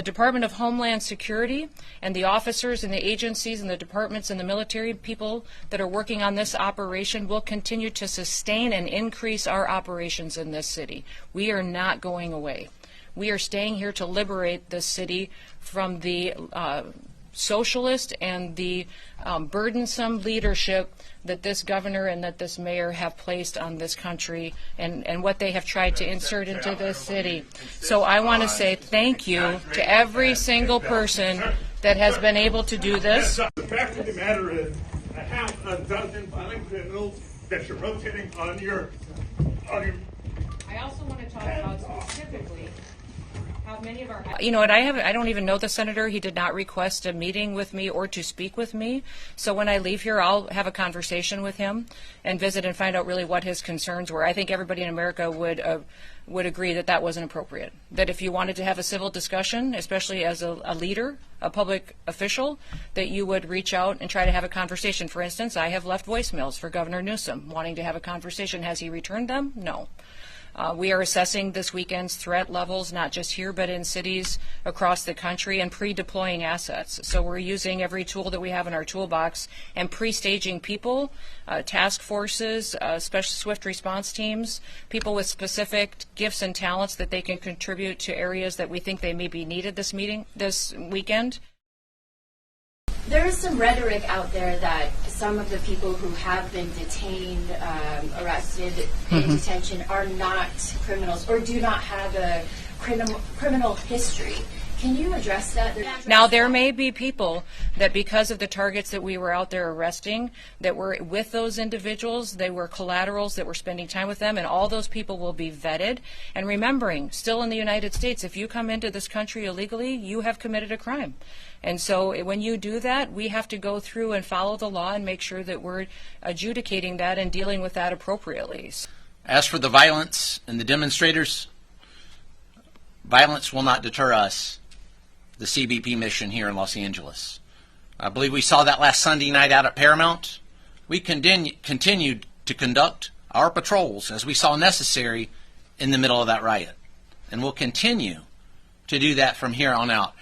The Department of Homeland Security and the officers and the agencies and the departments and the military people that are working on this operation will continue to sustain and increase our operations in this city. We are not going away. We are staying here to liberate this city from the socialist and the burdensome leadership that this governor and that this mayor have placed on this country and what they have tried to insert into this city. So I want to say thank you to every single person that has been able to do this. The fact of the matter is, a half a dozen violent criminals that you're rotating on your. I also want to talk about specifically how many of our. You know what? I don't even know the senator. He did not request a meeting with me or to speak with me. So when I leave here, I'll have a conversation with him and visit and find out really what his concerns were. I think everybody in America would agree that that wasn't appropriate. That if you wanted to have a civil discussion, especially as a leader, a public official, that you would reach out and try to have a conversation. For instance, I have left voicemails for Governor Newsom wanting to have a conversation. Has he returned them? No. We are assessing this weekend's threat levels, not just here, but in cities across the country, and pre-deploying assets. So we're using every tool that we have in our toolbox and pre-staging people, task forces, special swift response teams, people with specific gifts and talents that they can contribute to areas that we think they may be needed this weekend. There is some rhetoric out there that some of the people who have been detained, arrested, in detention are not criminals or do not have a criminal history. Can you address that? Now, there may be people that because of the targets that we were out there arresting, that were with those individuals, they were collaterals that were spending time with them, and all those people will be vetted. And remembering, still in the United States, if you come into this country illegally, you have committed a crime. And so when you do that, we have to go through and follow the law and make sure that we're adjudicating that and dealing with that appropriately. As for the violence and the demonstrators, violence will not deter us, the CBP mission here in Los Angeles. I believe we saw that last Sunday night out at Paramount. We continued to conduct our patrols as we saw necessary in the middle of that riot. And we'll continue to do that from here on out.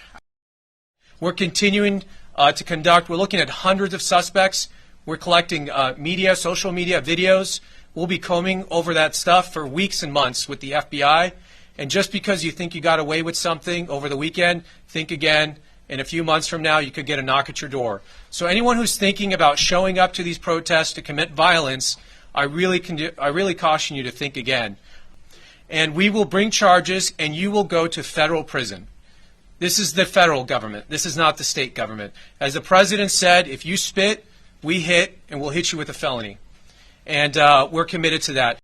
We're continuing to conduct. We're looking at hundreds of suspects. We're collecting media, social media, videos. We'll be combing over that stuff for weeks and months with the FBI. And just because you think you got away with something over the weekend, think again. In a few months from now, you could get a knock at your door. So anyone who's thinking about showing up to these protests to commit violence, I really caution you to think again. And we will bring charges, and you will go to federal prison. This is the federal government. This is not the state government. As the president said, if you spit, we hit, and we'll hit you with a felony. And we're committed to that.